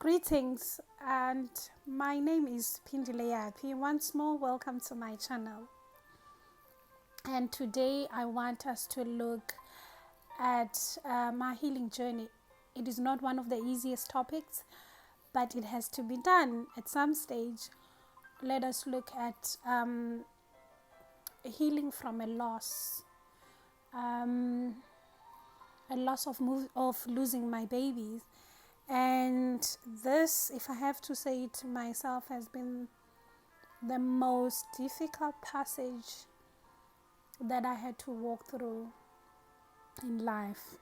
Greetings, and my name is Pindile Yapi. Once more, welcome to my channel. And today I want us to look at my healing journey. It is not one of the easiest topics, but it has to be done at some stage. Let us look at healing from a loss of losing my babies. And this, if I have to say it myself, has been the most difficult passage that I had to walk through in life.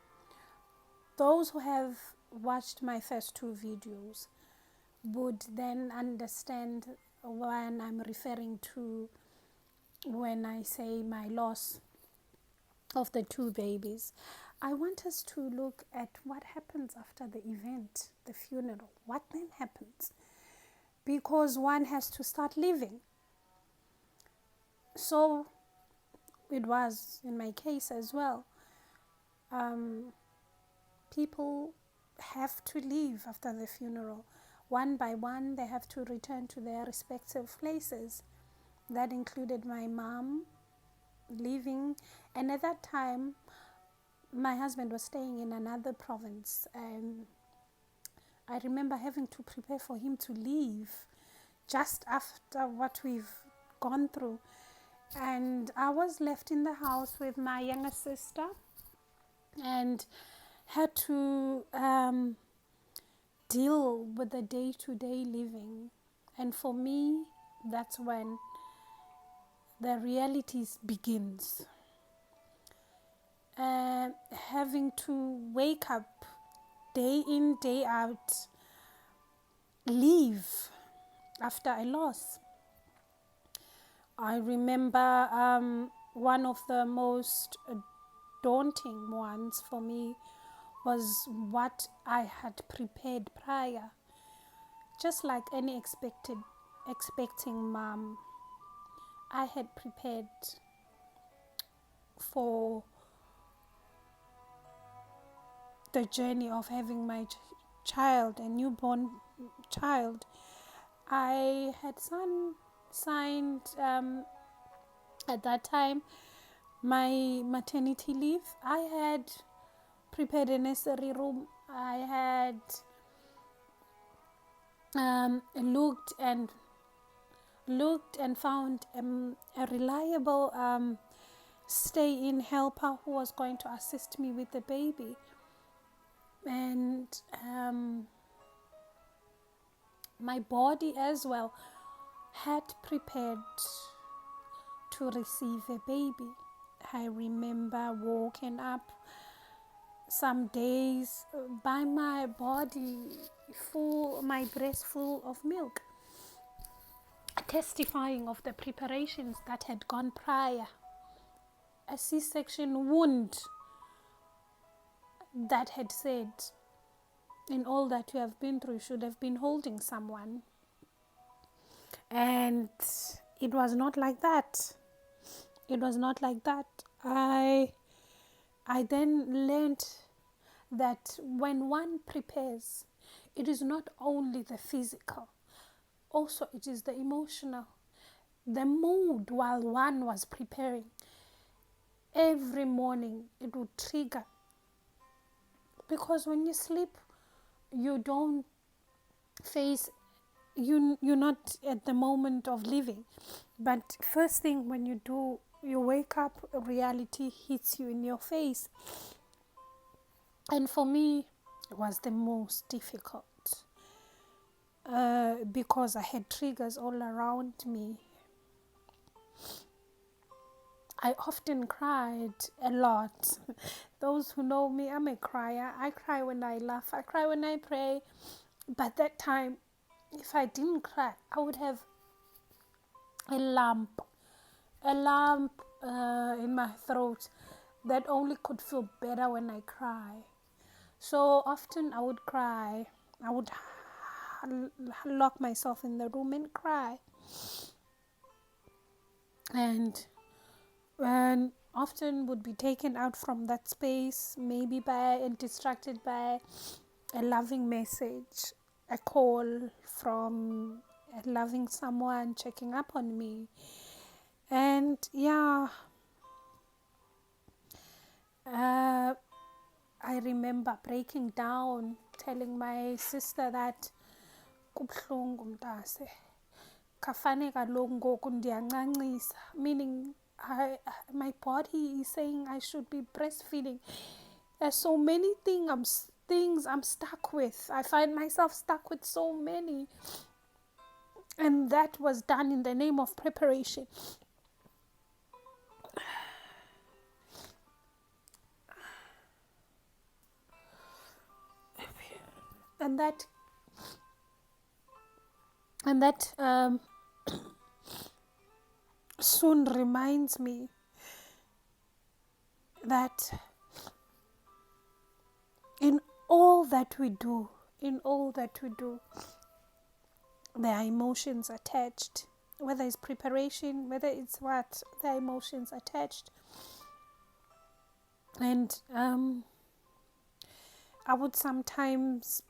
Those who have watched my first two videos would then understand when I'm referring to when I say my loss of the two babies. I want us to look at what happens after the event, the funeral. What then happens? Because one has to start living. So it was in my case as well. People have to leave after the funeral. One by one, they have to return to their respective places. That included my mom leaving, and at that time, my husband was staying in another province, and I remember having to prepare for him to leave just after what we've gone through. And I was left in the house with my younger sister and had to deal with the day-to-day living. And for me, that's when the realities begins. Having to wake up day in, day out, live after a loss. I remember one of the most daunting ones for me was what I had prepared prior. Just like any expecting mom, I had prepared for the journey of having my child, a newborn child. I had signed at that time my maternity leave. I had prepared a nursery room. I had looked and found a reliable stay-in helper who was going to assist me with the baby. And my body as well had prepared to receive a baby. I remember waking up some days by my body full, my breast full of milk, testifying of the preparations that had gone prior. A C-section wound that had said, in all that you have been through, you should have been holding someone. And it was not like that. It was not like that. I then learned that when one prepares, it is not only the physical, also it is the emotional, the mood while one was preparing. Every morning it would trigger, because when you sleep, you don't face, you're not at the moment of living, but first thing when you wake up, reality hits you in your face. And for me, it was the most difficult because I had triggers all around me. I often cried a lot. Those who know me, I'm a crier. I cry when I laugh. I cry when I pray. But that time, if I didn't cry, I would have a lump in my throat that only could feel better when I cry. So often I would cry. I would lock myself in the room and cry. And often would be taken out from that space, maybe by and distracted by a loving message, a call from a loving someone checking up on me. And yeah, I remember breaking down, telling my sister that kubuhlungu mntase, kafane kaloku ngoku ndiyancancisa, meaning my body is saying I should be breastfeeding. There's so many things I'm stuck with. I find myself stuck with so many. And that was done in the name of preparation. And that soon reminds me that in all that we do, there are emotions attached. Whether it's preparation, whether it's what, there are emotions attached. And I would sometimes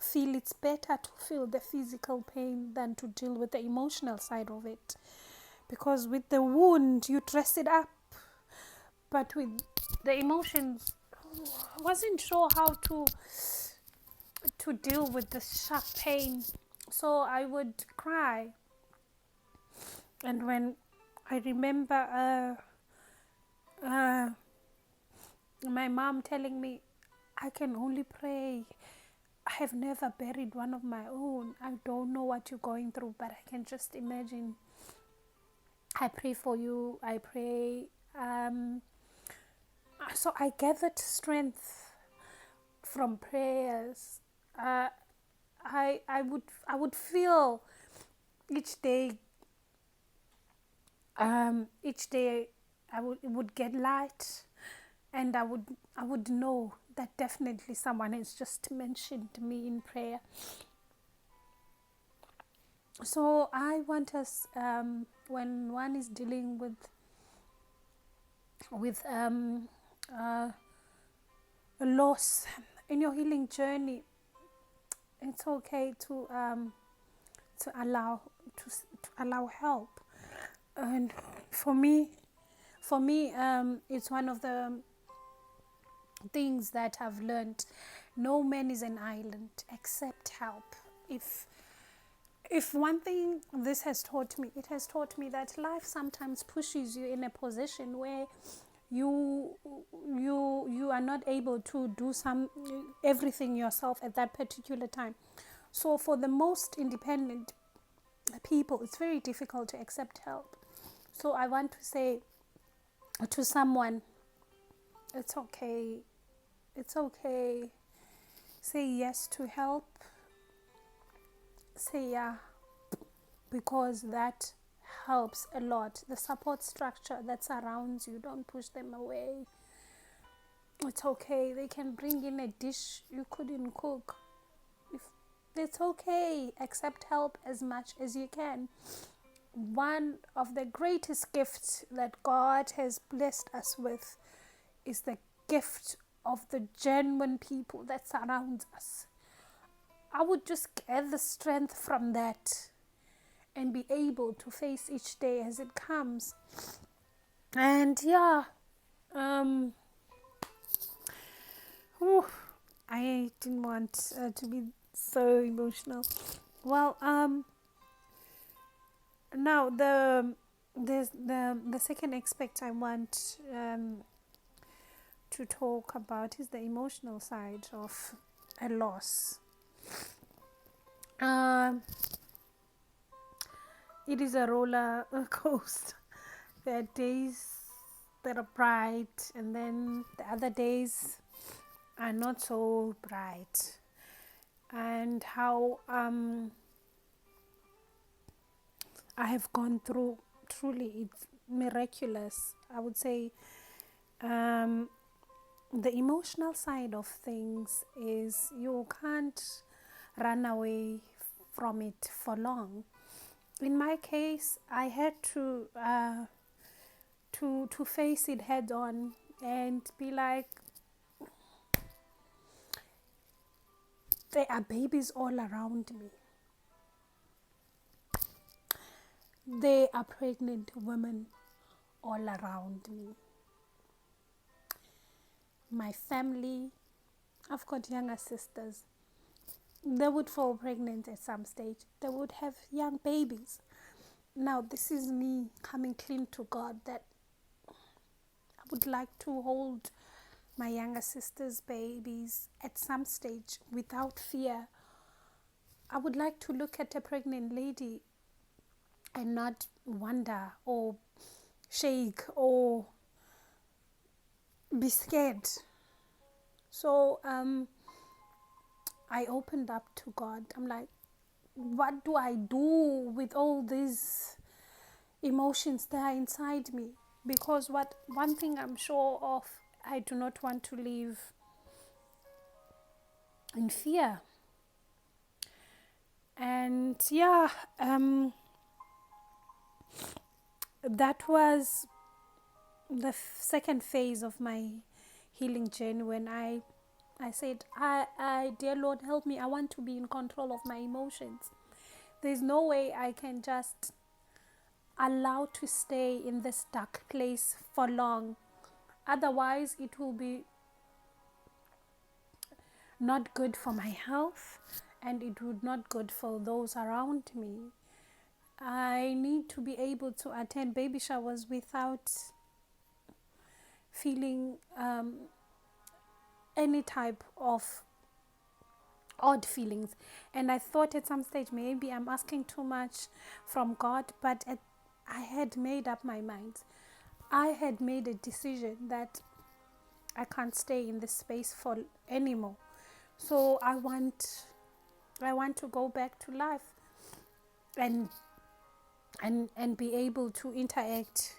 feel it's better to feel the physical pain than to deal with the emotional side of it. Because with the wound, you dress it up. But with the emotions, I wasn't sure how to deal with the sharp pain. So I would cry. And when I remember my mom telling me, I can only pray. I have never buried one of my own. I don't know what you're going through, but I can just imagine. I pray for you. I pray. So I gathered strength from prayers. I would feel each day. It would get light, and I would know that definitely someone has just mentioned me in prayer. So I want us, when one is dealing with a loss in your healing journey, it's okay to allow help. And for me, it's one of the things that I've learned. No man is an island. Accept help. If one thing this has taught me, it has taught me that life sometimes pushes you in a position where you are not able to do everything yourself at that particular time. So for the most independent people, it's very difficult to accept help. So I want to say to someone, it's okay. Say yes to help. Say yeah, because that helps a lot. The support structure that surrounds you, don't push them away. It's okay. They can bring in a dish you couldn't cook. It's okay. Accept help as much as you can. One of the greatest gifts that God has blessed us with is the gift of the genuine people that surround us. I would just get the strength from that and be able to face each day as it comes. And yeah, I didn't want to be so emotional. Well, now the second aspect I want to talk about is the emotional side of a loss. It is a roller coaster. There are days that are bright, and then the other days are not so bright. And how I have gone through, truly it's miraculous. I would say the emotional side of things is you can't run away from it for long. In my case, I had to face it head on and be like, There are babies all around me. There are pregnant women all around me. My family, I've got younger sisters. They would fall pregnant at some stage. They would have young babies. Now, this is me coming clean to God that I would like to hold my younger sister's babies at some stage without fear. I would like to look at a pregnant lady and not wonder or shake or be scared. So I opened up to God. I'm like, what do I do with all these emotions that are inside me? Because one thing I'm sure of, I do not want to live in fear. And yeah, that was the second phase of my healing journey, when I said, I dear Lord, help me. I want to be in control of my emotions. There's no way I can just allow to stay in this dark place for long. Otherwise, it will be not good for my health, and it would not good for those around me. I need to be able to attend baby showers without feeling any type of odd feelings. And I thought at some stage maybe I'm asking too much from God, but I had made up my mind. I had made a decision that I can't stay in this space for anymore. So I want to go back to life and be able to interact.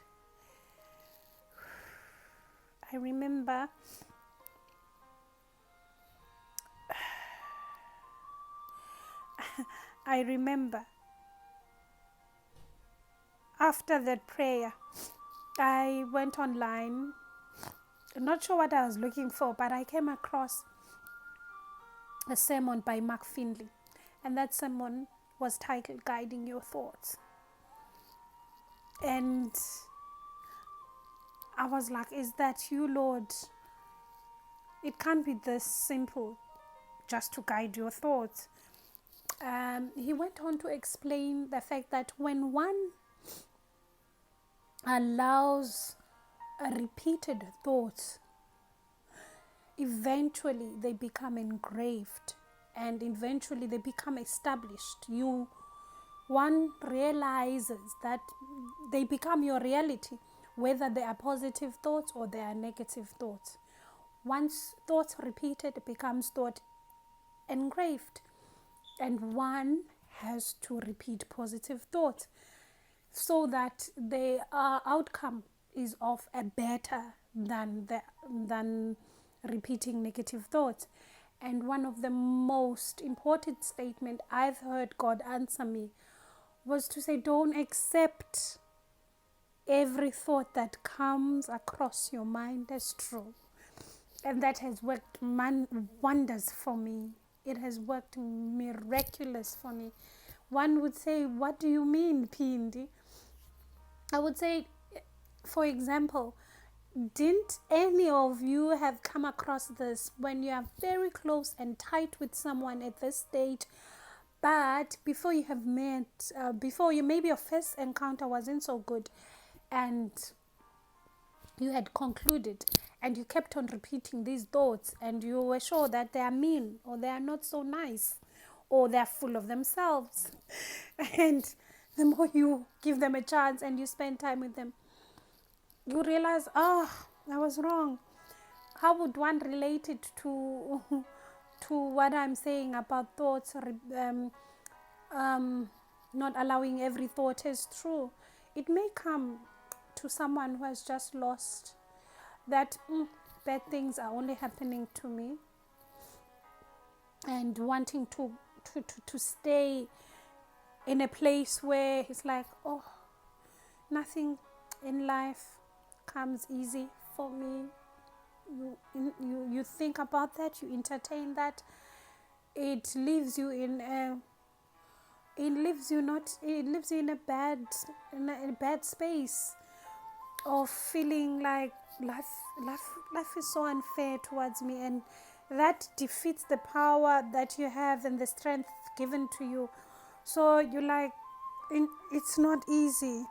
I remember after that prayer, I went online. I'm not sure what I was looking for, but I came across a sermon by Mark Finley, and that sermon was titled Guiding Your Thoughts. And I was like, is that you, Lord? It can't be this simple just to guide your thoughts. He went on to explain the fact that when one allows repeated thoughts, eventually they become engraved and eventually they become established. One realizes that they become your reality, whether they are positive thoughts or they are negative thoughts. Once thoughts repeated, it becomes thought engraved, and one has to repeat positive thoughts so that the outcome is of a better than repeating negative thoughts. And one of the most important statement I've heard God answer me was to say, don't accept every thought that comes across your mind as true. And that has worked wonders for me. It has worked miraculous for me. One would say, what do you mean, Pindi? I would say, for example, didn't any of you have come across this when you are very close and tight with someone at this stage, but before you have met, maybe your first encounter wasn't so good, and you had concluded and you kept on repeating these thoughts, and you were sure that they are mean or they are not so nice or they are full of themselves. And the more you give them a chance and you spend time with them, you realize, I was wrong. How would one relate it to what I'm saying about thoughts, not allowing every thought as true? It may come to someone who has just lost that bad things are only happening to me, and wanting to stay in a place where it's like, nothing in life comes easy for me. You think about that, you entertain that, it leaves you in a it leaves you not it leaves you in a bad space of feeling like life is so unfair towards me, and that defeats the power that you have and the strength given to you. So you like it's not easy.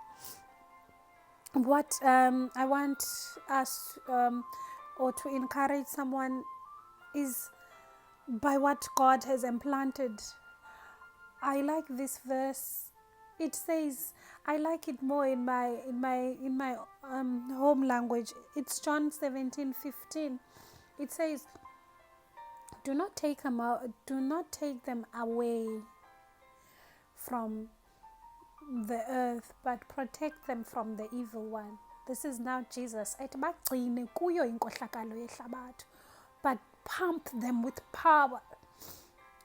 What I want us or to encourage someone is by what God has implanted. I like this verse. It says, I like it more in my home language. It's John 17:15. It says, "Do not take them out. Do not take them away from the earth, but protect them from the evil one." This is now Jesus. Ethi bagcine kuyo inkohlakalo yehlabathi, but pump them with power.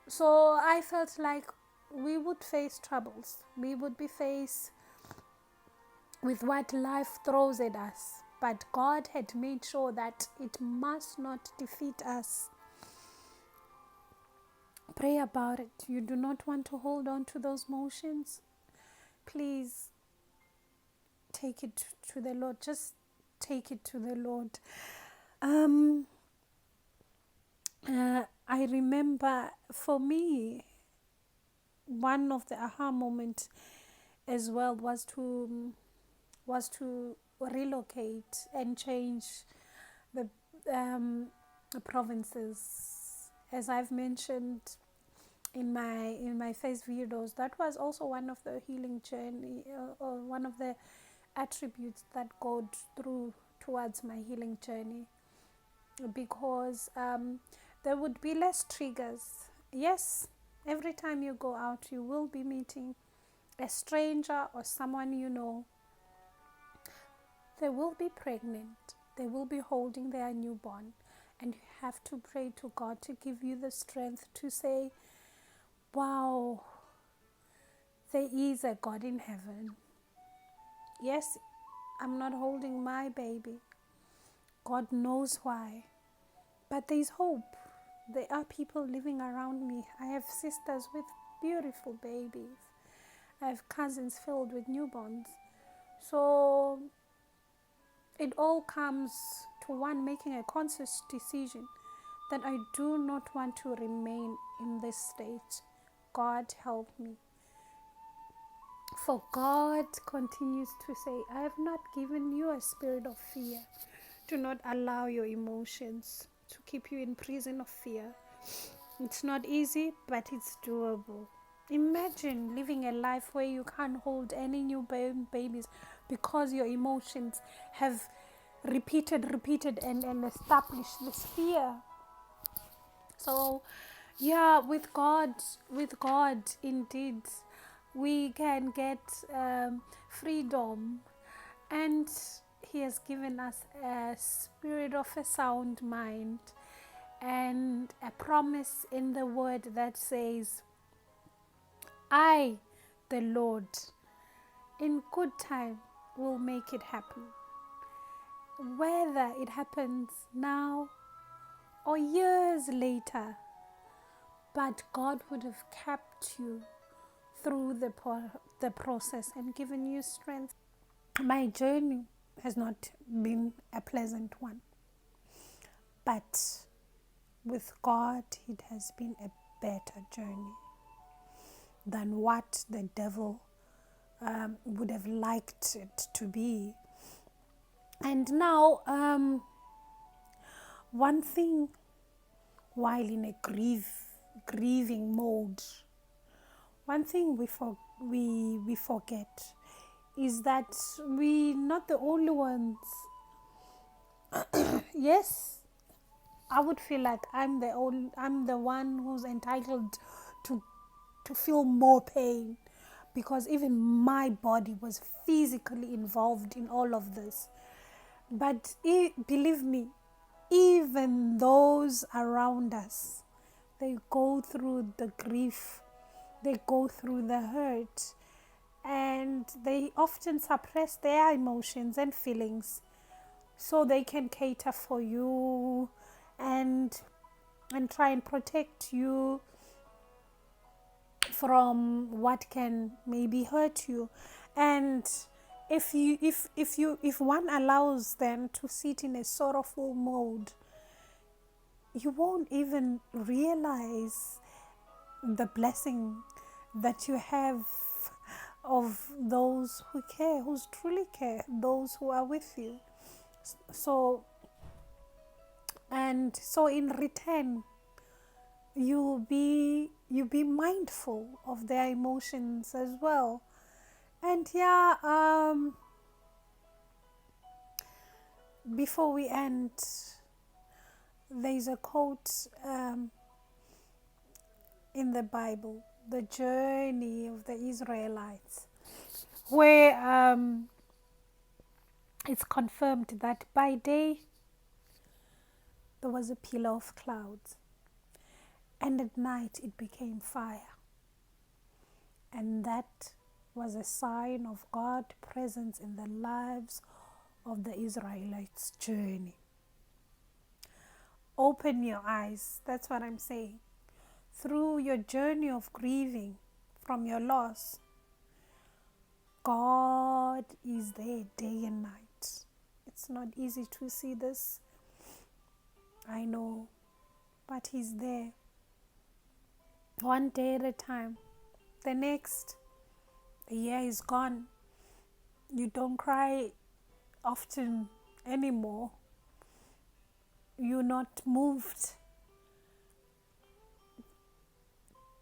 So I felt like we would face troubles. We would be faced with what life throws at us. But God had made sure that it must not defeat us. Pray about it. You do not want to hold on to those motions. Please take it to the Lord. Just take it to the Lord. I remember for me, one of the aha moments as well was to relocate and change the provinces. As I've mentioned in my first videos, that was also one of the healing journey, or one of the attributes that God through towards my healing journey, because there would be less triggers. Yes, every time you go out, you will be meeting a stranger or someone you know. They will be pregnant. They will be holding their newborn. And you have to pray to God to give you the strength to say, wow, there is a God in heaven. Yes, I'm not holding my baby. God knows why. But there's hope. There are people living around me. I have sisters with beautiful babies. I have cousins filled with newborns. So it all comes to one making a conscious decision that I do not want to remain in this state. God help me. For God continues to say, I have not given you a spirit of fear. Do not allow your emotions to keep you in prison of fear. It's not easy, but it's doable. Imagine living a life where you can't hold any new babies because your emotions have repeated and established this fear. So yeah, with God indeed we can get freedom, and He has given us a spirit of a sound mind and a promise in the word that says, I, the Lord, in good time will make it happen. Whether it happens now or years later, but God would have kept you through the process and given you strength. My journey has not been a pleasant one, but with God it has been a better journey than what the devil would have liked it to be. And now one thing, while in a grieving mode, one thing we forget is that we're not the only ones. Yes, I would feel like I'm the one who's entitled to feel more pain, because even my body was physically involved in all of this. But believe me, even those around us, they go through the grief, they go through the hurt, and they often suppress their emotions and feelings so they can cater for you and try and protect you from what can maybe hurt you. And if one allows them to sit in a sorrowful mode, you won't even realize the blessing that you have of those who care, who's truly care, those who are with you. So in return, you be mindful of their emotions as well. And before we end, there's a quote in the Bible, the journey of the Israelites, where it's confirmed that by day there was a pillar of clouds, and at night it became fire. And that was a sign of God's presence in the lives of the Israelites' journey. Open your eyes, that's what I'm saying. Through your journey of grieving from your loss, God is there day and night. It's not easy to see this, I know, but He's there. One day at a time. The next, the year is gone. You don't cry often anymore. You're not moved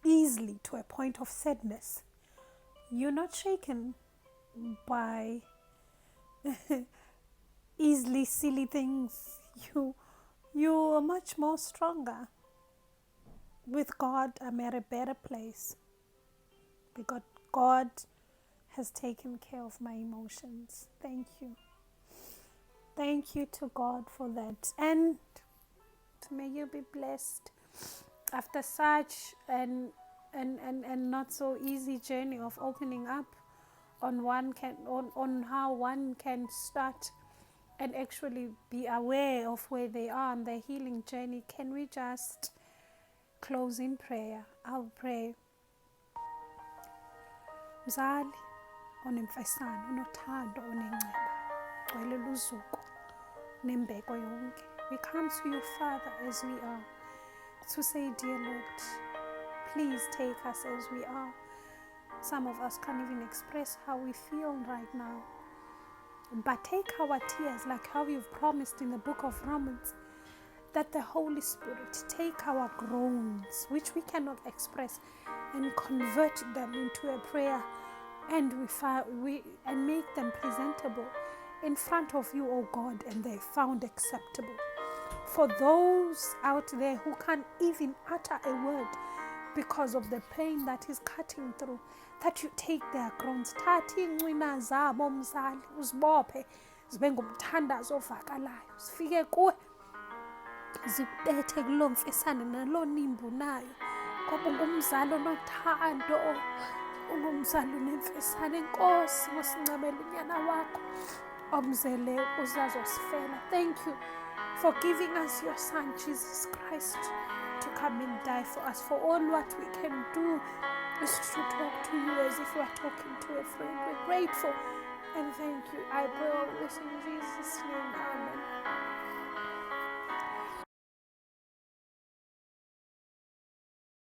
easily to a point of sadness. You're not shaken by easily silly things. You are much more stronger. With God, I'm at a better place because God has taken care of my emotions. Thank you. Thank you to God for that. And may you be blessed after such and not so easy journey of opening up on how one can start and actually be aware of where they are on their healing journey. Can we just close in prayer? I'll pray. Mzali onemfesana unothando onenceba gcwele luzuko nembeko yonke, we come to you, Father, as we are, to say, dear Lord, please take us as we are. Some of us can't even express how we feel right now, but take our tears, like how you've promised in the book of Romans, that the Holy Spirit take our groans, which we cannot express, and convert them into a prayer, and we make them presentable in front of you, O God, and they're found acceptable. For those out there who can't even utter a word because of the pain that is cutting through, that you take their groans. Thatha iincwina zabo mzali, uzibophe zibe ngumthandazo ovakalayo, zifike kuwe zikubethe kuloo mfesane naloo nimbu nayo, ngoba ungumzali onothando, ungumzali onemfesane. Enkosi, ngosincamela unyana wakho omzele uzazosifela. Thank you for giving us your Son, Jesus Christ, to come and die for us. For all what we can do is to talk to you as if we are talking to a friend. We're grateful and thank you. I pray all this in Jesus' name.